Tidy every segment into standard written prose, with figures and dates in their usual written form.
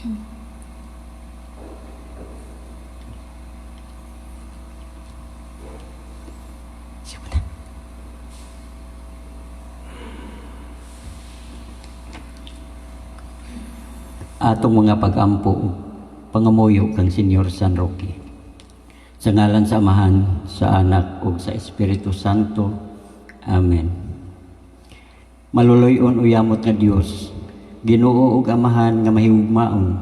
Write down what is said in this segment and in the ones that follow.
Atong mga pag-ampo, pangamuyo kang Senyor San Roque. Sa ngalan sa Amahan, sa Anak, ug sa Espiritu Santo. Amen. Maluloy-on uyamot nga Dios, Ginoo ug Amahan nga mahigugmaon,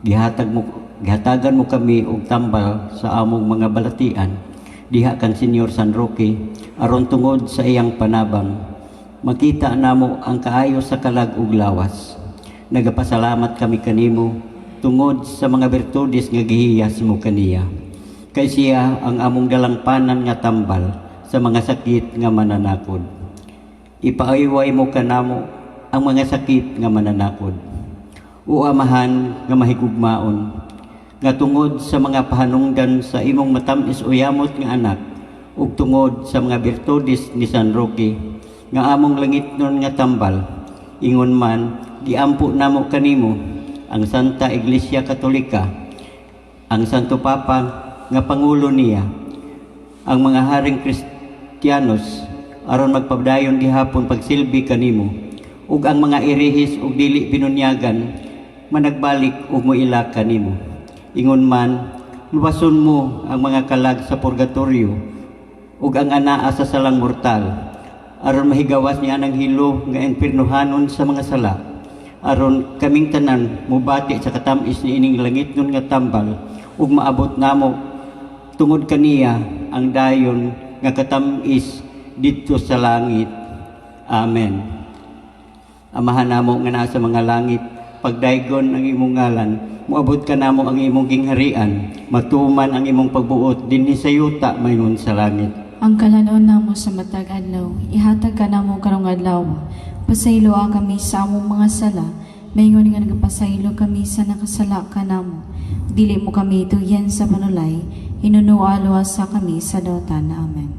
gihatagan mo kami og tambal sa among mga balatian, diha kang Senyor San Roque, aron tungod sa iyang panabang, makita namo ang kaayo sa kalag ug lawas. Nagapasalamat kami kanimo tungod sa mga bertudes nga gihiyas mo kaniya. Kay siya ang among dalangpanan nga tambal sa mga sakit nga mananakod. Ipaayway mo kanamo ang mga sakit nga mananakod. O Amahan nga mahigugmaon, nga tungod sa mga pahanungdan sa imong matamis uyamot nga anak, ug tungod sa mga bertudes ni San Roque, nga among langitnon nga tambal, ingon man, giampo namo kanimo ang Santa Iglesia Katolika, ang Santo Papa nga pangulo niya, ang mga haring Kristiyanos aron magpabdayon gihapon pagsilbi kanimo, ug ang mga irehis ug dili binunyagan managbalik ug moila kanimo. Ingon man, luwason mo ang mga kalag sa purgatorio ug ang anaa sa salang mortal, aron mahigawas niya ang hilo nga impiernohanon sa mga sala, aron kaming tanan mubati sa katamis ni ining langitnon nga tambal ug maabot namo tungod kaniya ang dayon nga katamis didto sa langit. Amen. Amahan namo nga naa sa mga langit, pagdaygon ang imong ngalan, moabot ka namo ang imong gingharian, matuman ang imong pagbuot dinhi sa yuta mayingon sa langit. Ang kalanon namo sa matag adlaw, ihatag ka namo karong adlaw. Pasaylo kami sa among mga sala, mayingon nga nagapasaylo kami sa nakasala ka namo. Dili mo kami tuyan sa panulay, hinunualo sa kami sa dautan. Amen.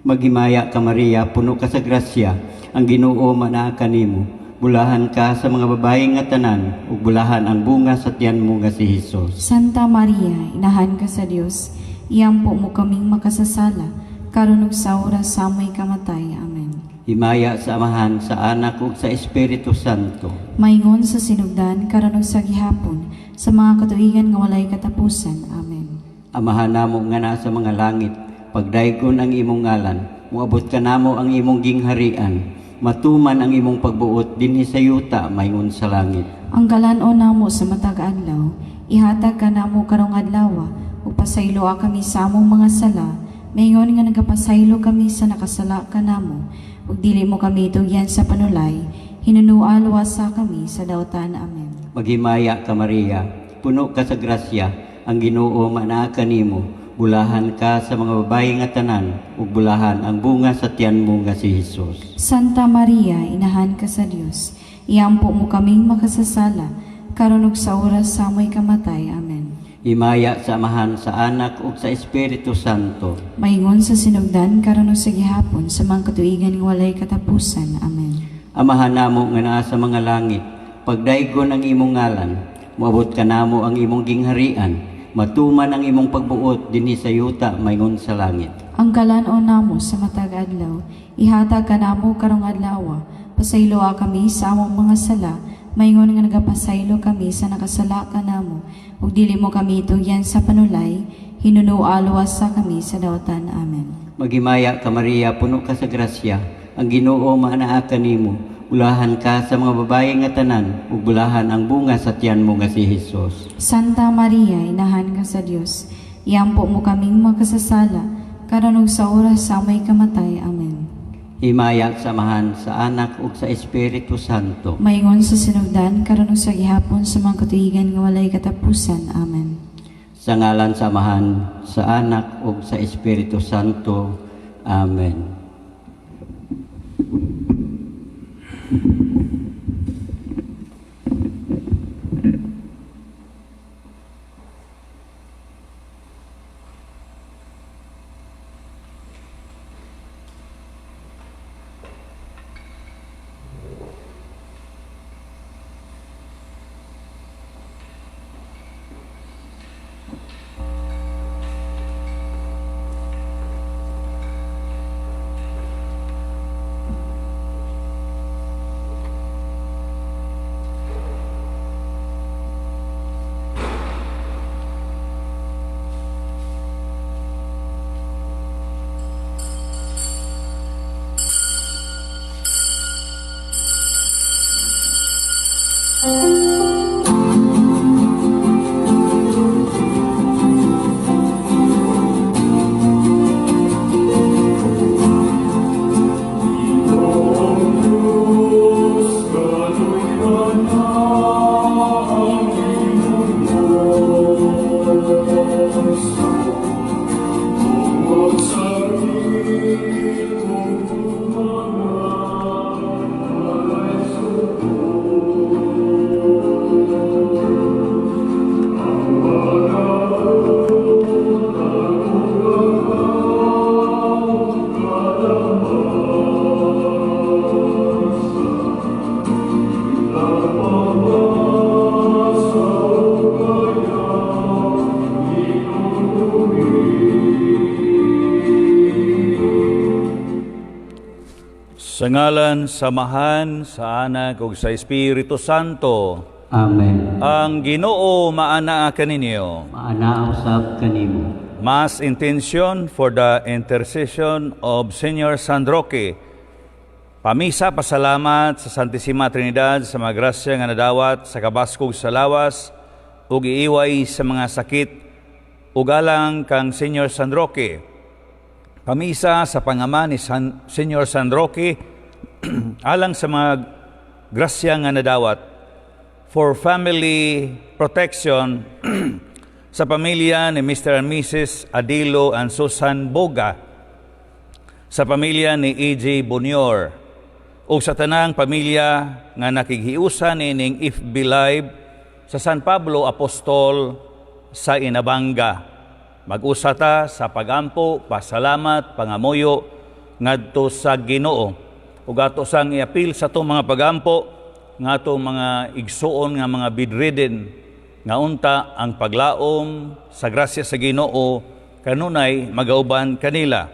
Maghimaya ka Maria, puno ka sa grasya, ang Ginoo manaa kanimo. Bulahan ka sa mga babae nga tanan, ug bulahan ang bunga sa tiyan mo nga si Hesus. Santa Maria, inahan ka sa Dios, iyampo mo kaming makasasala, karon ug sa oras sa amoy kamatay. Amen. Himaya sa Amahan, sa Anak ug sa Espiritu Santo. Maingon sa sinugdan, karon ug sa gihapon, sa mga katuigan nga walay katapusan. Amen. Amahan namo nga naa sa mga langit, pagdaygon ang imong ngalan, moabot ka namo ang imong gingharian, matuman ang imong pagbuot dinhi sa yuta mayingon sa langit. Ang kalanon namo sa matag adlaw, ihatag ka namo karong adlaw, ug pasaylo kami sa among mga sala, mayingon nga nagapasaylo kami sa nakasala ka namo, ug dili mo kami tugyan sa panulay, hinunualo sa kami sa dautan. Amen. Maghimaya ka Maria, puno ka sa grasya, ang Ginoo manaa kanimo. Bulahan ka sa mga babae nga tanan, ug bulahan ang bunga sa tiyan mo nga si Hesus. Santa Maria, inahan ka sa Dios, iampo mo kaming makasasala, karon ug sa oras sa amoy kamatay. Amen. Himaya sa Amahan, sa Anak ug sa Espiritu Santo. Maingon sa sinugdan, karon ug sa gihapon, sa mga katuigan nga walay katapusan. Amen. Amahan namo nga naa sa mga langit, pagdaygon ang imong ngalan, moabot ka namo ang imong gingharian, matuman ang imong pagbuot dinhi sa yuta mayingon sa langit. Ang kalanon namo sa matag adlaw, ihatag ka namo karong adlaw, pasaylo kami sa among mga sala, mayingon nga nagapasaylo kami sa nakasala ka namo, ug dili mo kami tugyan sa panulay, hinunualo sa kami sa dautan. Amen. Maghimaya ka Maria, puno ka sa grasya, ang Ginoo manaa kanimo. Bulahan ka sa mga babae nga tanan, ug bulahan ang bunga sa tiyan mo nga si Hesus. Santa Maria, inahan ka sa Dios, iampo mo kaming makasasala, karon ug sa oras sa amoy kamatay. Amen. Himaya sa Amahan, sa Anak ug sa Espiritu Santo. Maingon sa sinugdan, karon ug sa gihapon, sa mga katuigan nga walay katapusan. Amen. Sa ngalan sa Amahan, sa Anak ug sa Espiritu Santo. Amen. Sa ngalan, samahan, sa Anak ug sa Espiritu Santo, Amen. ang Ginoo maanaa kaninyo. Maana usab kanimo. Mass intention for the intercession of Senior San Roque. Pamisa pasalamat sa Santissima Trinidad sa mga grasya nga nadawat sa kabaskog sa lawas ug iiway sa mga sakit ug alang kang Senior San Roque. Pamisa sa pangaman ni Senior San Roque alang sa mga grasya nga nadawat for family protection sa pamilya ni Mr. and Mrs. Adilo and Susan Boga, sa pamilya ni E.J. Bonior, o sa tanang pamilya nga nakighiusan ining FB Live sa San Pablo Apostol sa Inabanga. Mag-usata sa pagampo, pasalamat, pangamuyo ngadto sa Ginoo. Ug ato sang iapil sa itong mga pagampo nga itong mga igsuon nga mga bedridden nga unta ang paglaom sa grasya sa Ginoo kanunay magauban kanila.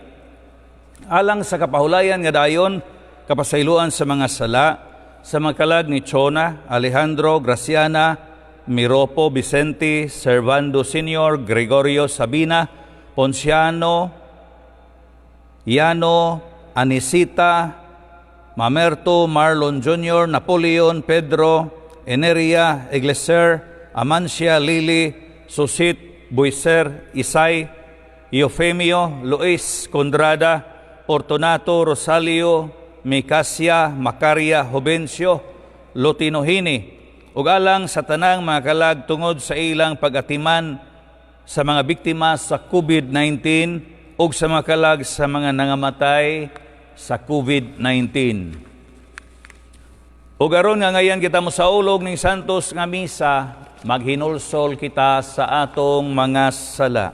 Alang sa kapahulayan nga dayon kapasayloan sa mga sala sa mga kalag ni Chona, Alejandro, Graciana, Miropo, Vicente, Servando Senior, Gregorio Sabina, Ponciano, Yano, Anisita, Mamerto, Marlon Jr., Napoleon, Pedro, Eneria, Egleser, Amancia, Lili, Susit, Buiser, Isay, Eufemio, Luis, Condrada, Fortunato, Rosalio, Micasia, Macaria, Jovencio, Lotinohini, ug alang sa tanang mga kalag tungod sa ilang pag-atiman sa mga biktima sa COVID-19 ug sa mga kalag sa mga nangamatay sa COVID-19. Ug aron nga ngayon kita mosaulog ning santos nga misa, maghinulsol kita sa atong mga sala.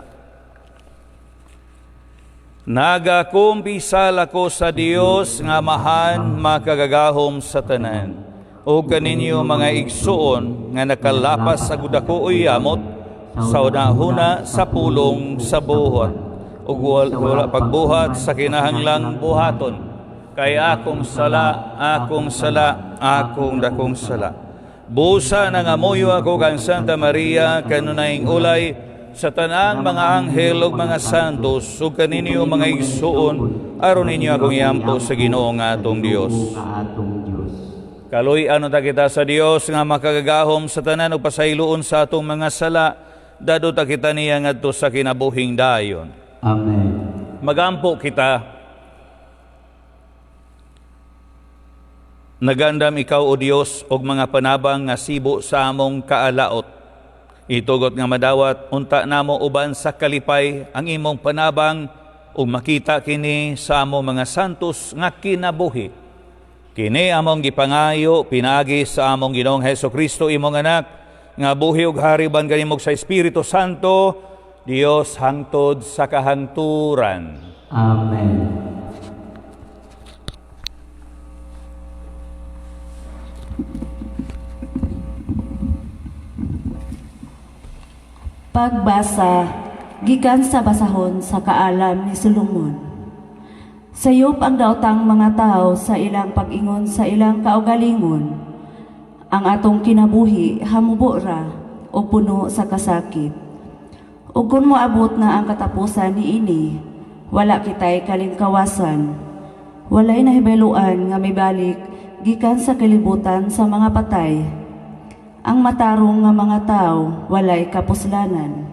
Nagakumpisal ako sa Dios nga mahan makagagahom sa tanan. O kaninyo mga igsuon nga nakalapas sa gudako uy amot sa unahuna sa pulong sa buhat ug wala pagbuhat sa kinahanglang buhaton kay akong sala, akong dakong sala. Busa na nga moyo ako kang Santa Maria kanunayng ulay sa tanang mga anghel ug mga santos ug kaninyo mga igsuon aron ninyo akong iampo sa Ginoo nga atong Dios. Kaluy-an ta kita sa Dios nga makagagahom sa tanan ug pasayloon sa atong mga sala, dado ta kita niya ngadto sa kinabuhing dayon. Amen. Magampo kita. Nagandam ikaw o Dios og mga panabang nga sibo sa among kaalaot. Itugot nga madawat unta namo uban sa kalipay ang imong panabang ug makita kini sa among mga santos nga kinabuhi. Kini among gipangayo pinagi sa among Ginoong Hesukristo imong anak nga buhi ug hariban kanimog sa Espiritu Santo, Dios hangtod sa kahangturan. Amen. Pagbasa gikan sa basahon sa kaalam ni Solomon. Sayop ang daotang mga tao sa ilang pag-ingon sa ilang kaugalingon. Ang atong kinabuhi hamubo ra o puno sa kasakit. Ug kun moabot na ang katapusan niini, wala kitay kalingkawasan. Walay nahibaluan nga mibalik gikan sa kalibutan sa mga patay. Ang matarong nga mga tao walay kapuslanan,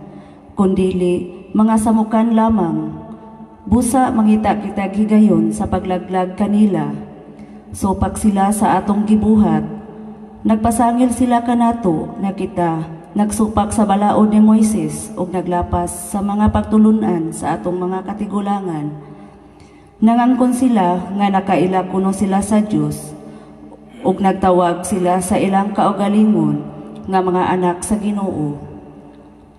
kundili mga samukan lamang. Busa mangita kita gigayon sa paglaglag kanila. Supak sila sa atong gibuhat. Nagpasangil sila kanato na kita nagsupak sa balaod ni Moises ug naglapas sa mga pagtulunan sa atong mga katigulangan. Nangangkon sila nga nakaila kuno sila sa Dios ug nagtawag sila sa ilang kaugalingon nga mga anak sa Ginoo.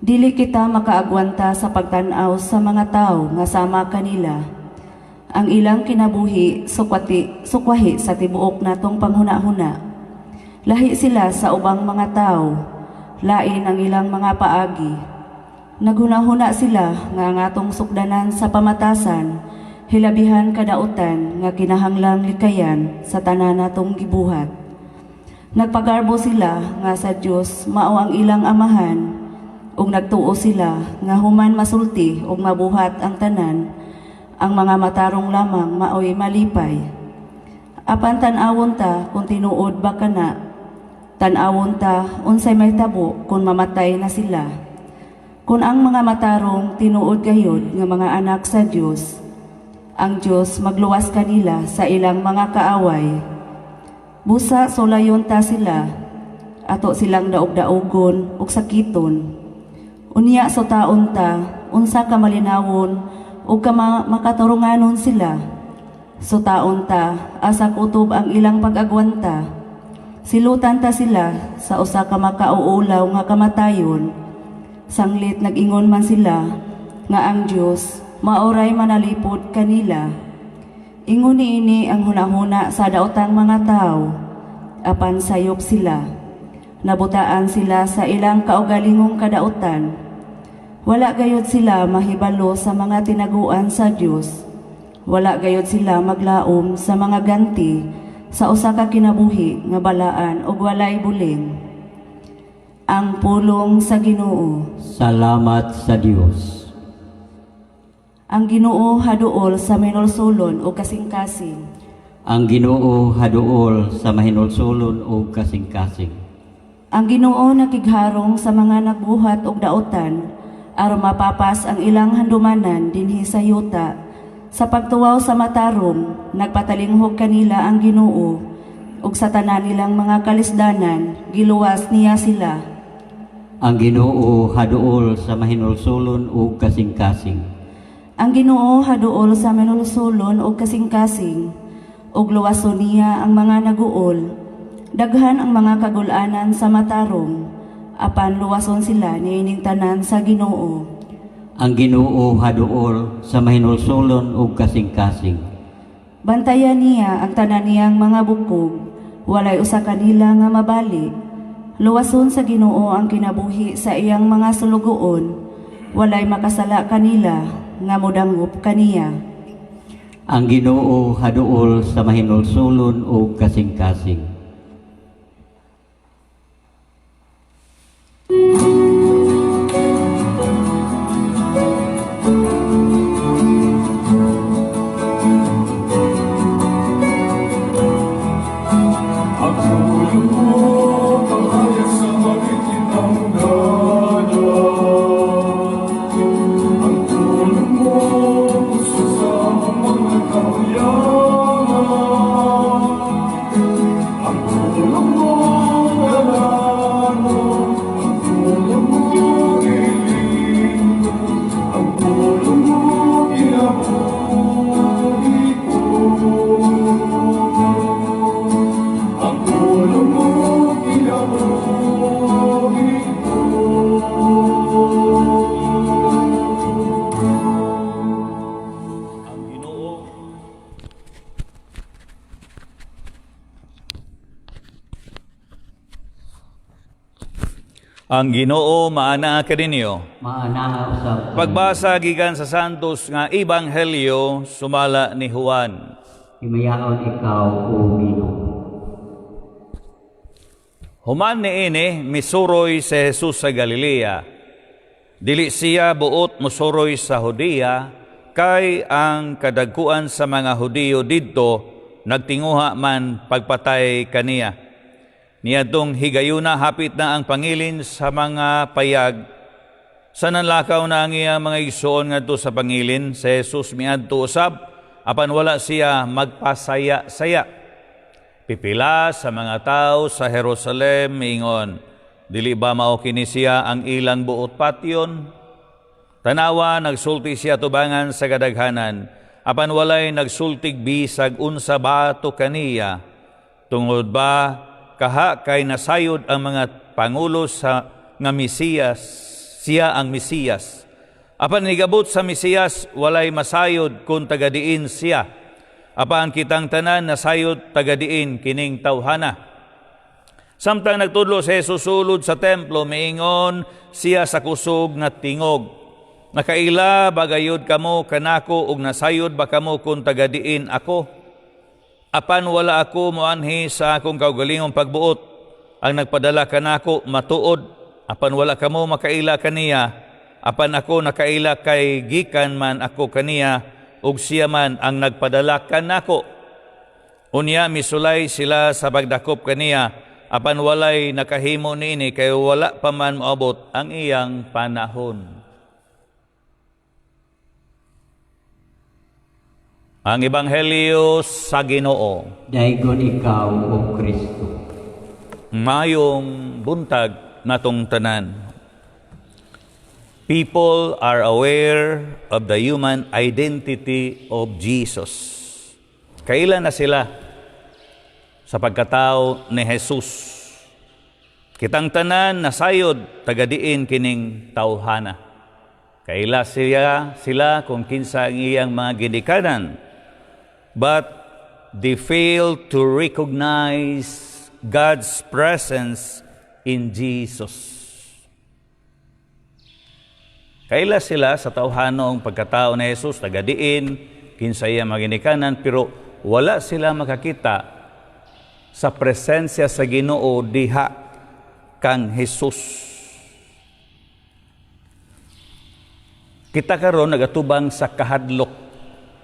Dili kita makaagwanta sa pagtan-aw sa mga tao nga sama kanila. Ang ilang kinabuhi sukwahi sa tibuok natong panghuna-huna. Lahi sila sa ubang mga tao, lain ang ilang mga paagi. Naghuna-huna sila nga ang atong sukdanan sa pamatasan, hilabihan kadautan nga kinahanglang likayan sa tanan natong gibuhat. Nagpagarbo sila nga sa Dios mao ang ilang amahan, ug nagtuo sila nga human masulti ug mabuhat ang tanan, ang mga matarong lamang maoy malipay. Apan tan-awon ta kung tinuod ba kana, tan-awon ta unsay may tabo kung mamatay na sila. Kung ang mga matarong tinuod gayud nga mga anak sa Dios, ang Dios magluwas kanila sa ilang mga kaaway. Busa sulayon ta sila, ato silang daog-daogon ug sakiton. Unya so taon ta, unsa ka malinawon ug ka makaturunganon sila. So taon ta, asa kutob ang ilang pag-agwanta. Silutan ta sila sa usa ka makauulaw nga kamatayon. Sanglit nag-ingon man sila nga ang Dios maoray manalipod kanila. Ingon niini ang hunahuna sa daotang mga tao, apan sayop sila. Nabutaan sila sa ilang kaugalingong kadautan. Wala gayud sila mahibalo sa mga tinaguan sa Dios. Wala gayud sila maglaom sa mga ganti sa usa ka kinabuhi nga balaan ug walay buling. Ang pulong sa Ginoo. Salamat sa Dios. Ang Ginoo haduol sa minulsulon ug kasing-kasing. Ang Ginoo haduol sa mahinulsulon o kasing-kasing. Ang Ginoo nakigharong sa mga nagbuhat og daotan aron mapapas ang ilang handumanan dinhi sa yuta. Sa pagtuwaw sa matarong, nagpatalinghog kanila ang Ginoo ug sa tanan nilang mga kalisdanan giluwas niya sila. Ang Ginoo haduol sa mahinulsulon o kasing-kasing. Ang Ginoo haduol sa minulsulon ug kasing-kasing ug luwason niya ang mga naguol. Daghan ang mga kagul-anan sa matarong, apan luwason sila niining tanan sa Ginoo. Ang Ginoo haduol sa mahinulsulon o kasing-kasing. Bantayan niya ang tanan niyang mga bukog, walay usa kanila nga mabali. Luwason sa Ginoo ang kinabuhi sa iyang mga sulugoon, walay makasala kanila nga modangup kaniya. Ang Ginoo haduol sa mahinulsulon o kasing-kasing. Ang Ginoo maana kaninyo. Maana usab. Pagbasa gikan sa Santos nga Ebanghelyo sumala ni Juan. Himayaon ikaw o Ginoo. Human niini misuroy si Jesus sa Galilea. Dili siya buot musuroy sa Judea kay ang kadagkuan sa mga Hudiyo didto nagtinguha man pagpatay kaniya. Niadtong higayuna hapit na ang pangilin sa mga payag. Sa nanlakaw na ang iya mga igsoon ngadto sa pangilin, sa Jesus miadto usab, apan wala siya magpasaya-saya. Pipila sa mga tao sa Jerusalem miingon, dili ba mao kini siya ang ilang buot patyon? Tanawa nagsulti siya tubangan sa kadaghanan, apan walay nagsultig bisag unsa bato kaniya. Tungod ba kaha kay nasayod ang mga pangulo sa nga Mesiyas, siya ang Mesiyas. Apan nigabot sa Mesiyas walay masayod kung tagadiin siya. Apan kitang tanan nasayod tagadiin kining tawhana. Samtang nagtudlo si Jesus sulod sa templo, miingon siya sa kusog nga tingog. Nakaila bagayod kamo kanako ug nasayod ba kamo kung tagadiin ako? Apan wala ako moanhi sa akong kaugalingong pagbuot. Ang nagpadala kanako matuod, apan wala kamo makaila kaniya. Apan ako nakaila kay gikan man ako kaniya, ug siya man ang nagpadala kanako. Unya misulay sila sa pagdakop kaniya, apan walay nakahimo niini kay wala pa man moabot ang iyang panahon. Ang Ebanghelyo sa Ginoo. Daigon ikaw, O Kristo. Mayong buntag natong tanan. People are aware of the human identity of Jesus. Kailan na sila sa pagkatao ni Jesus? Kitang tanan nasayod tagadiin kining tawhana. Kaila sila kung kinsa ang iyang mga ginikanan. But they fail to recognize God's presence in Jesus. Kaila sila sa tawhanong pagkatao ni Jesus, tagadiin, kinsa iya maginikanan, pero wala sila makakita sa presensya sa Ginoo diha kang Jesus. Kita karon nagatubang sa kahadlok.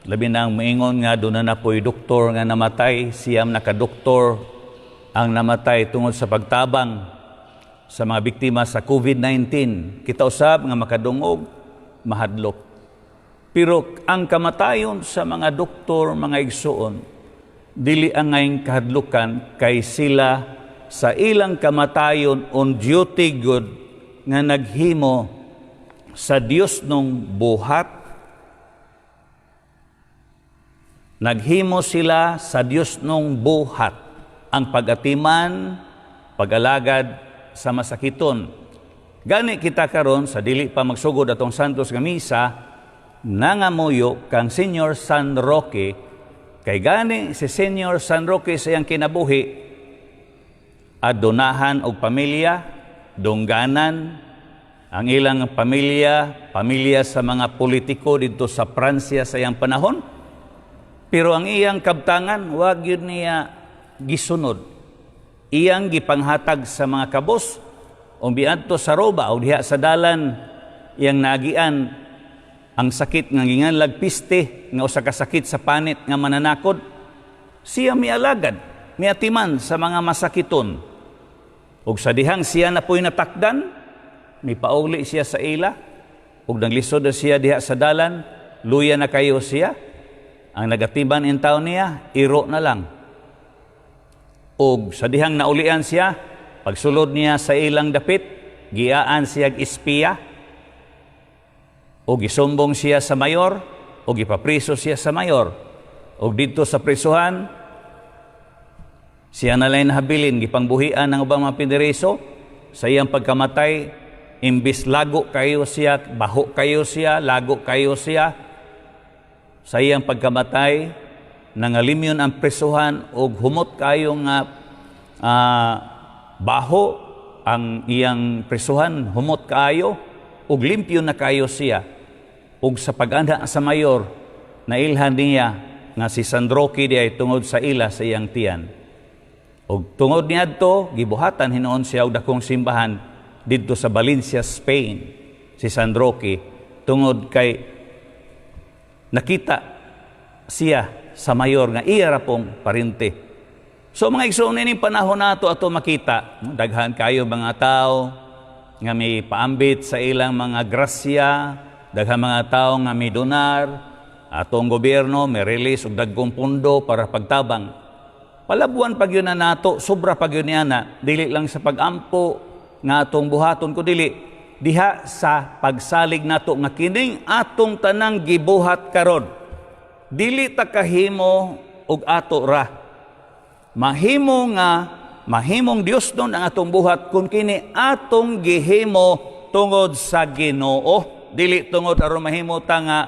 Labi na ang maingon nga doon na po'y doktor nga namatay, siyam nakadoktor ang namatay tungod sa pagtabang sa mga biktima sa COVID-19. Kita usab nga makadungog, mahadlok. Pero ang kamatayon sa mga doktor, mga igsoon, dili ang ngayong kahadlukan kay sila sa ilang kamatayon on duty good nga naghimo sa Dios nung buhat. Naghimo sila sa Dios nung buhat ang pag-atiman, pag-alagad sa masakiton. Gani kita karon sa dili pa magsugod atong Santos nga misa, nangamuyo kang Senior San Roque, kay gani si Senior San Roque sa iyang kinabuhi, adonahan og pamilya, dungganan, ang ilang pamilya sa mga politiko dito sa Pransya sa iyang panahon. Pero ang iyang kabtangan, wag yun niya gisunod. Iyang gipanghatag sa mga kabos, o biadto sa roba, o diha sa dalan, iyang nagian, ang sakit nga ginganlag piste, nga usa ka sakit sa panit nga mananakod, siya mialagad, miatiman sa mga masakiton. O sa dihang siya na po'y natakdan, may pauli siya sa ila, o naglisod na siya diha sa dalan, luya na kayo siya. Ang nagatiban in taon niya, iro na lang. O sa dihang naulian siya, pagsulod niya sa ilang dapit, giaan siya ispiya, o gisumbong siya sa mayor, o gipapriso siya sa mayor. O dito sa prisuhan, siya na lang nahabilin, gipangbuhian ng ubang mga pindereso, sa iyang pagkamatay, imbis lago kayo siya, baho kayo siya, lago kayo siya, sa iyang pagkamatay, nangalimyon ang presuhan o humot kayo nga baho ang iyang presuhan, humot kayo o limpyo na kayo siya. O sa pag-anda sa mayor, nailhan niya nga si San Roque di ay tungod sa ila sa iyang tiyan. O tungod niya to, gibuhatan hinoon siya og dakong simbahan dito sa Valencia, Spain, si San Roque, tungod kay nakita siya sa mayor nga iya ra pong parinte. So mga igsoon ning panahon nato ato makita, no? Daghan kayo mga tao nga may paambit sa ilang mga grasya, daghan mga tao nga may donar, atong gobyerno may release og dagkong pundo para pagtabang. Palabuan pag yun na nato, sobra pag yun niya na, dili lang sa pagampo nga atong buhaton ko dili, diha sa pagsalig nato nga kining atong tanang gibuhat karon. Dili ta kahimo og ato ra. Mahimong Dios nun ang atong buhat kung kini atong gihimo tungod sa Ginoo, dili tungod aron mahimo ta nga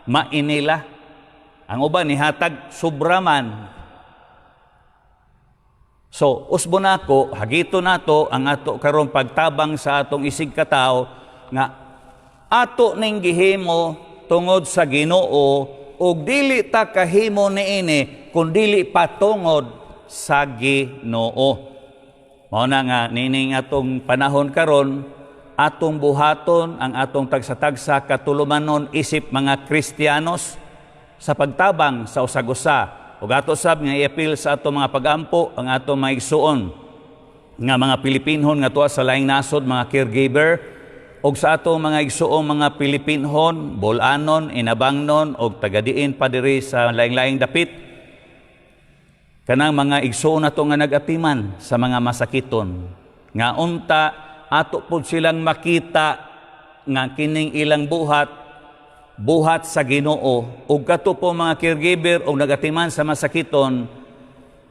mainila. Ang uban nihatag sobraman. So, usbo nako, hagito nato ang ato karon pagtabang sa atong isig katao nga ato ning gihimo tungod sa Ginoo ug dili ta kahimo niini kun dili patungod sa Ginoo. Mao na nga nining atong panahon karon, atong buhaton ang atong tagsa-tagsa katulumanon isip mga Kristiyanos sa pagtabang sa usag-usa. Ug ato sab nga i-appeal sa atong mga pagampo ang atong mga igsuon nga mga Pilipinhon nga tuwa sa laing nasod, mga caregiver, ug sa atong mga igsuong mga Pilipinhon, bulanon, inabangnon ug tagadiin pa diri sa laing-laing dapit. Kanang mga igsuon nato nga nagatiman sa mga masakiton, nga unta ato pud silang makita nga kining ilang buhat sa Ginoo, ug kato po mga caregiver o nagatiman sa masakiton,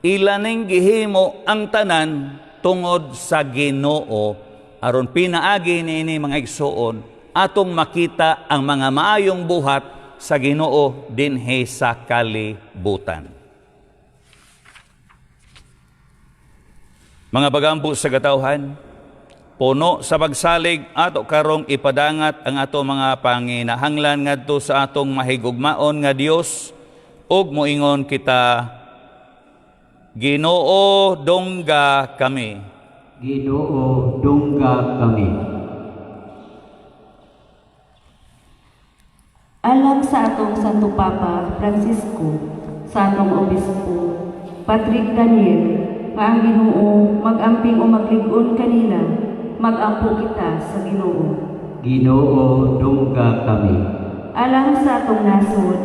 ilaning gihimo ang tanan tungod sa Ginoo, aron pinaagi niini mga igsuon atong makita ang mga maayong buhat sa Ginoo dinhi sa kalibutan. Mga bagampo sa katawhan, puno sa pagsalig ato karong ipadangat ang ato mga panginahanglan ngadto sa atong mahigugmaon nga Dios, ug moingon kita, Ginoo dongga kami. Ginoo dungga kami. Alang sa atong Santo Papa Francisco, sa atong Obispo Patrick Daniel, nga ang Ginoo mag-amping o maglig-on kanila, mag-ampo kita sa Ginoo. Ginoo dungga kami. Alang sa atong nasod,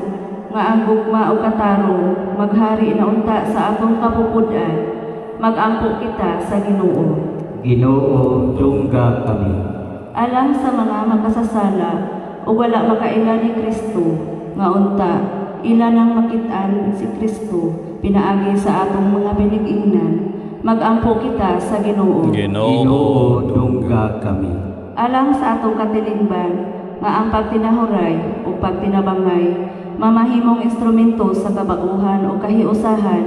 nga ang gugma o katarong maghari na unta sa atong kapupud-an, mag-ampo kita sa Ginoo. Ginoo dungga kami. Alang sa mga makasasala o wala makaila ni Kristo, nga unta ila nang makit-an si Kristo pinaagi sa atong mga pinag-ingnan, mag-ampo kita sa Ginoo. Ginoo dungga kami. Alang sa atong katilingban, nga ang pagtinahuray o pagtinabangay, mamahimong instrumento sa kabaguhan o kahiusahan,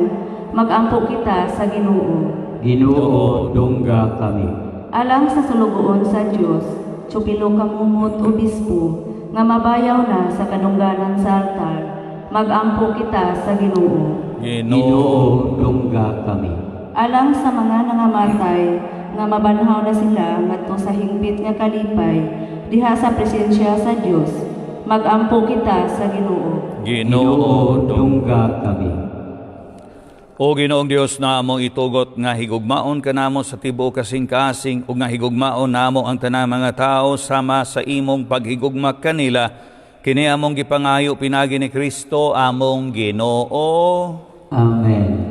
mag-ampo kita sa Ginoo. Ginoo dungga kami. Alang sa sulugoon sa Dios, tsupilo kamumot obispo, nga mabayaw na sa kadungganan sa altar, mag-ampo kita sa Ginoo. Ginoo dungga kami. Alang sa mga nangamatay, nga mabanhaw na sila ngadto sa hingpit nga kalipay, diha sa presensya sa Dios, mag-ampo kita sa Ginoo. Ginoo dungga kami. O Ginoong Dios na among itugot nga higugmaon kanamo sa tibuok kasing-kasing ug nga higugmaon namo ang tanang mga tao sama sa imong paghigugma kanila, kini among gipangayo pinagi ni Kristo among Ginoo. Amen.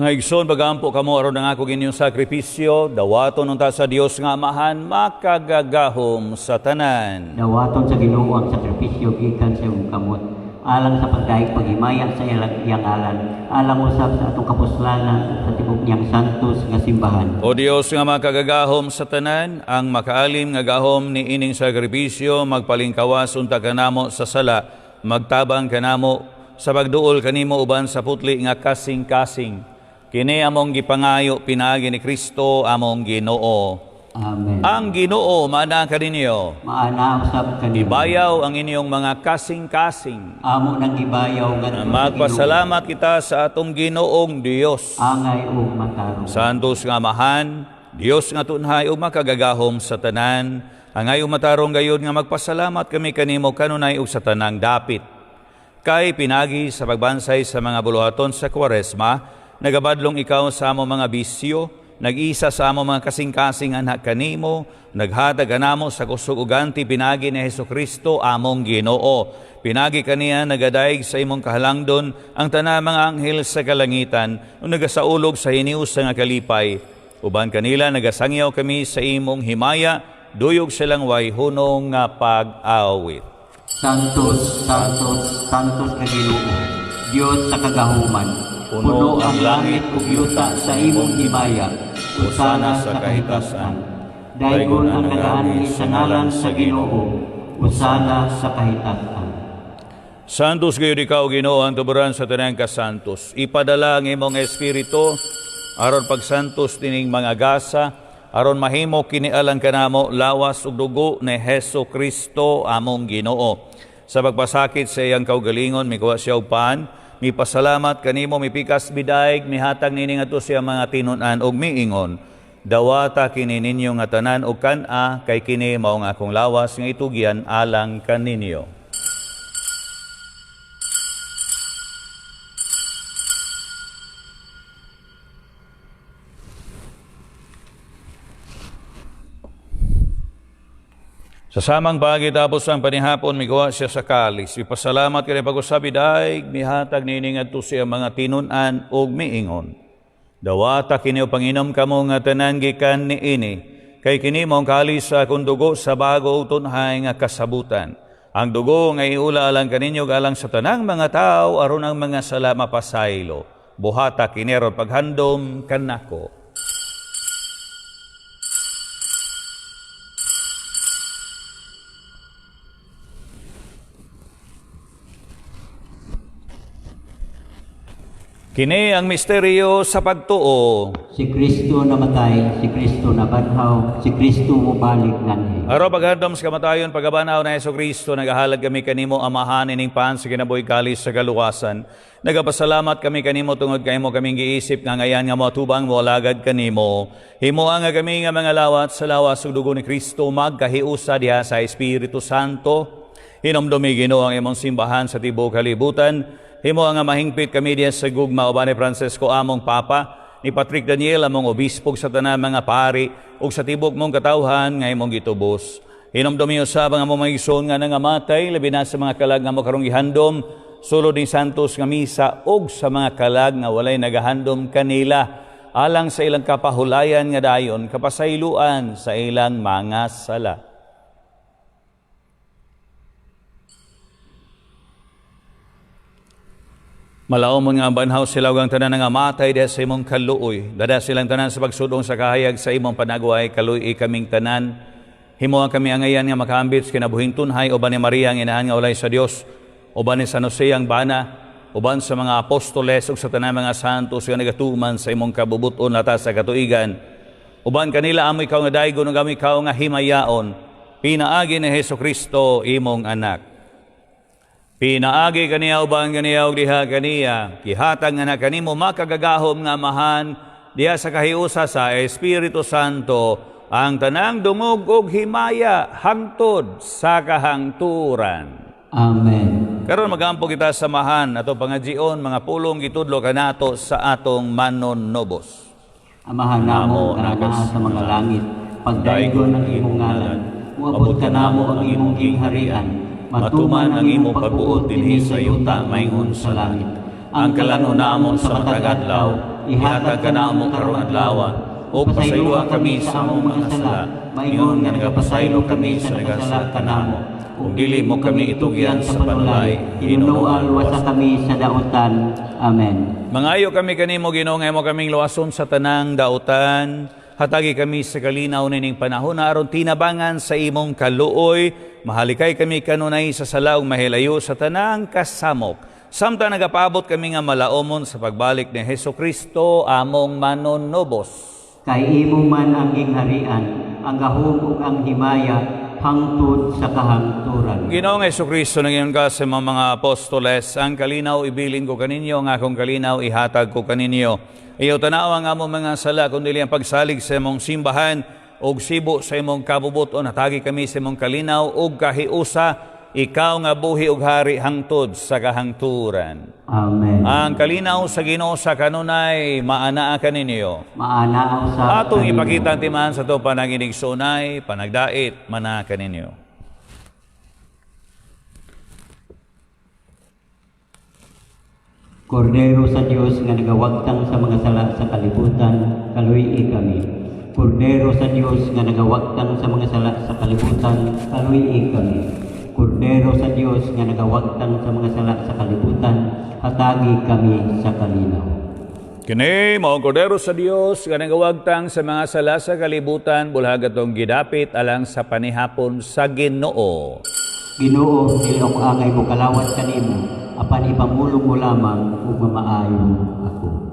Mga igsoon, pagampo kamo aron ang ako inyong sakripisyo, dawaton unta sa Dios nga Amahan, makagagahom sa tanan. Dawaton sa Ginoo ang sakripisyo gikan sa iyong kamot. Alang sa pagdaig paghimaya sa iyang alan, alang usab sa atong kapuslanan sa tibok niyang santos nga simbahan. O Dios nga makagagahom sa tanan, ang makaalim nga gahom ni ining sakripisyo, magpalingkawas unta kanamo sa sala, magtabang kanamo sa pagduol kanimo uban sa putli nga kasing-kasing. Kini among gipangayo pinagi ni Kristo among Ginoo. Amen. Ang Ginoo maana kaninyo. Maana usab kanimo. Ibayaw ang inyong mga kasing-kasing. Amo nang ibayaw ngadto sa Magpasalamat kita sa atong Ginoong Dios. angay ug matarong. Santos nga Amahan, Dios nga tunhay ug makagagahom sa tanan, angay ug matarong gayud nga magpasalamat kami kanimo kanunay ug sa tanang dapit. Kay pinagi sa pagbansay sa mga buluhaton sa Kwaresma, nagabadlong ikaw sa among mga bisyo, nag-isa sa among mga kasing-kasing anak kanimo, naghatag kanamo sa kusog ug ganti pinagi ni Hesukristo among Ginoo. Pinagi kaniya nagadaig sa imong kahalangdon ang tanan mga anghel sa kalangitan ug nagasaulog sa hiniusa nga kalipay. Uban kanila nagasangyaw kami sa imong himaya, duyog silang way hunong nga pag-awit. Santos, Santos, Santos na Ginoo, Dios sa kagahuman. Puno ang langit ug yuta sa imong himaya. Usana sa kahitasan. Daygon ang nagaanhi sa ngalan sa Ginoo. Usana sa kahitasan. Santos gayud ikaw, Ginoo, ang tuburan sa tanang kasantos. Ipadala ang imong espiritu aron pagsantos dining mga gasa, aron mahimo kinialang kanamo lawas ug dugo ni Hesukristo among Ginoo. Sa pagpasakit sa iyang kaugalingon, mikuha siya og paan, mipasalamat kanimo, mipikas bidaig, mihatag nini ngadto siya mga tinun-an og miingon. Dawata kini ninyo nga tanan og kan-a, kay kini mao nga akong lawas nga itugyan alang kaninyo. Sa samang bagay tapos ang panihapon, migawa siya sa kalis. Ipasalamat kini pag-usabi daig, mihatag nini ngadto siya mga tinun-an og miingon. Dawata kini o panginom kamo nga tanan gikan niini, kay kini mao ang kalis sa akong dugo sa bago ug tunhay nga kasabutan. Ang dugo nga iula alang kaninyo alang sa tanang mga tao aron ang mga sala mapasaylo. Buhata kini ron paghandom kanako. Kini ang misteryo sa pagtuo. Si Kristo namatay, si Kristo nabanhaw, si Kristo mubalik nganhi. Araw paghandom sa kamatayon, pagabanaw na Hesukristo, nagahalag kami kanimo amahan ining paan sa kinabuhi kalis sa kaluwasan. Nagapasalamat kami kanimo tungod kay mo kaming giisip nga ngayan nga moatubang mo alagad kanimo. Himuang nga kami nga mga lawat sa lawas ug dugo ni Kristo magkahiusa diha sa Espiritu Santo. Hinomdomi Ginoo ang imong simbahan sa tibuok kalibutan. Himo nga mahingpit kami diya sa gugma uban ni Francisco among Papa, ni Patrick Daniel among obispog sa tanan mga pari, ug sa tibok mong katawhan nga imong gitubos. Hinomdomi usab ang among mga igsoon nga nangamatay, labi na sa mga kalag nga mo karong gihandom, sulod ni Santos nga misa, ug sa mga kalag nga walay nagahandom kanila, alang sa ilang kapahulayan nga dayon, kapasayloan sa ilang mga sala. Malaumon nga banhaw sila ang tanan nga matay dahil sa imong kaluoy. Dada silang tanan sa pagsudong sa kahayag sa imong panagway, kaluoy kaming tanan. Himuang kami angayan nga makaambit sa kinabuhing tunhay, uban ni Maria ang inahan nga ulay sa Dios, uban ni San Jose ang bana, uban sa mga apostoles ug sa tanan mga santos nga nagatuman sa imong kabubuton lata sa katuigan. Uban kanila amo ikaw nga daygon ug amo ikaw nga himayaon. Pinaagi ni Hesukristo imong anak. Pinaagi kaniya uban kaniya ug diha kaniya, kihatag nga na kanimo makagagahom nga amahan diha sa kahiusa sa Espiritu Santo ang tanang dungog ug himaya hangtod sa kahangturan. Amen. Karon magampo kita samahan ato pangadjion mga pulong gitudlo kanato sa atong manonnobos. Amahan namo nga naa sa mga langit, pagdaygon ang imong ngalan, muabot ka namo ang imong gingharian. Matuman ang imong pagbuot dinhi sa yuta maingon sa langit. Ang kalano namon sa matag adlaw, ihatag ka na mo karong adlaw, ug pasayloa kami sa among mga sala, maingon nga nagapasaylo kami sa nagasala kanamo, ug dili mo kami itugyan sa panulay, Hinunuan luwasa kami sa dautan. Amen. Mangayo kami kanimo Ginoo nga imo kaming luwason sa tanang dautan. Hatagi kami sa kalinaw nining panahon na aron tinabangan sa imong kaluoy. Mahalikay kami kanunay sa sala ug mahilayo sa tanang kasamok. Samtang nagapaabot kami nga malaomon sa pagbalik ni Hesukristo among manonobos. Kay imo man ang gingharian, ang gahom ug ang himaya hangtod sa kahangturan. Ginoong Hesukristo, nangiyon ka sa mga apostoles, ang kalinaw ibilin ko kaninyo, ang akong kalinaw ihatag ko kaninyo. Iyo tanaw ang among mga sala, kundi ang pagsalig sa imong simbahan, og sibo sa imong kabubuton, hatagi kami sa imong kalinaw, og kahiusa, ikaw nga buhi og hari hangtod sa kahangturan. Amen. Ang kalinaw sa Ginoo sa kanunay, maanaa kaninyo. Maanaaw sa Atong kanimo. ipakita timan sa itong panaginig sunay, panagdait, mana kaninyo. Kordero sa Dios nga nagawagtang sa mga sala sa kalibutan, kaluy kami. Kordero sa Dios nga nagawagtang sa mga sala sa kalibutan, kaluy kami. Kordero sa Dios nga nagawagtang sa mga sala sa kalibutan, hatagi kami sa kalinaw. Kini mao ang kordero sa Dios nga nagawagtang sa mga sala sa kalibutan, bulhag atong gidapit alang sa panihapon sa Ginoo. Ginoo, dili ako angay mo kalawat kanimo, apan ipamulong mo lamang ug mamaayo ako.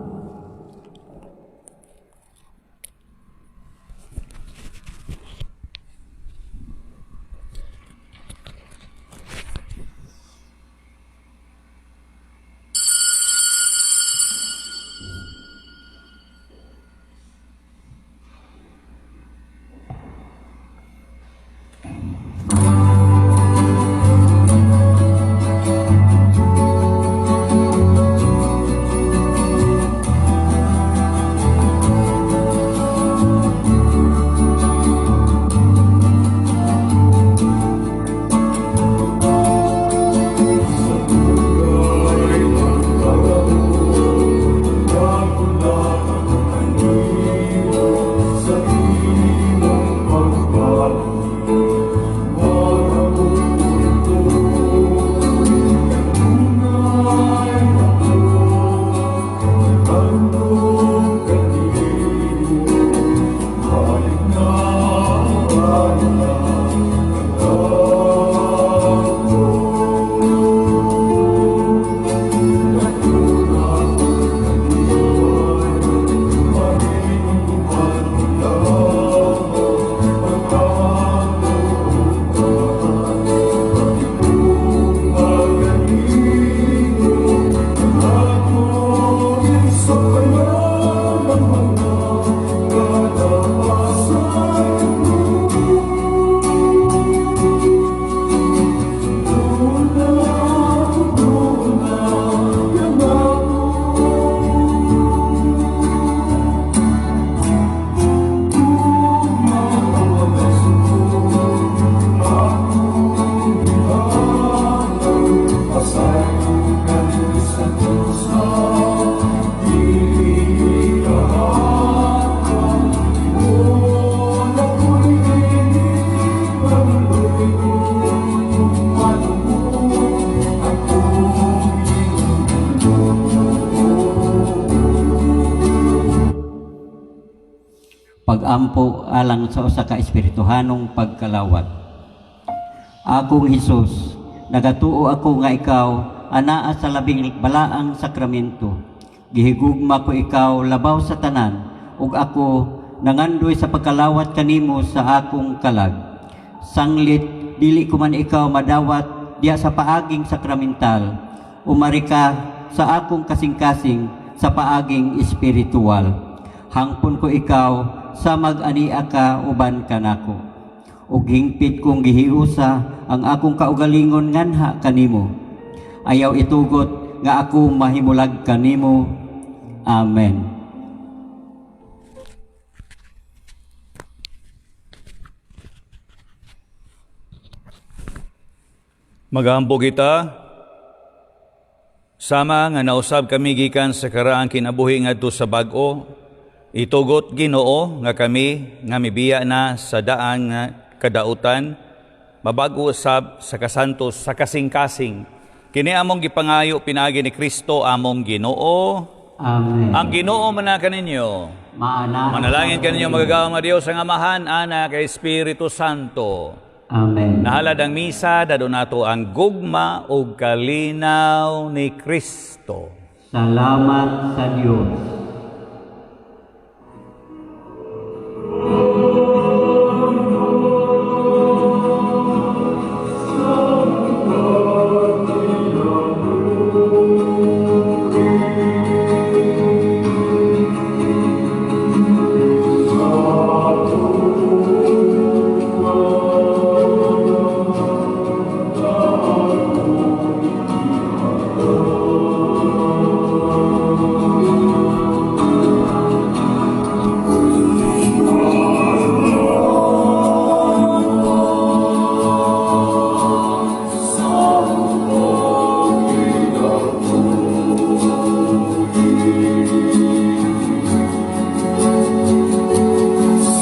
Pag-ampo alang sa usa ka espirituhanong pagkalawat. Akong Hesus, nagatuo ako nga ikaw anaa sa labing balaang sakramento. Gihigugma ko ikaw labaw sa tanan ug ako nangandoy sa pagkalawat kanimo sa akong kalag. Sanglit dili ko man ikaw madawat diya sa paaging sakramental. Umari ka sa akong kasing-kasing sa paaging espiritual. Hangpon ko ikaw sa mag-ania ka uban kanako. Ug hingpit kong gihiusa ang akong kaugalingon nganha kanimo. Ayaw itugot nga ako mahimulag kanimo. Amen. Magampo kita Sama nga nausab kami gikan sa karaang kinabuhi ngadto sa bag-o, itugot Ginoo nga kami nga mibiya na sa daan nga kadautan, mabag-o usab sa kasantos sa kasing-kasing. Kini among gipangayo pinaagi ni Kristo among Ginoo. Amen. Ang Ginoo man kaninyo. Manalangin kaninyo magagawang nga Dios ang Amahan, Anak, kay Espiritu Santo. Amen. Nahalad ang misa, dado nato ang gugma o kalinaw ni Kristo. Salamat sa Diyos.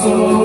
So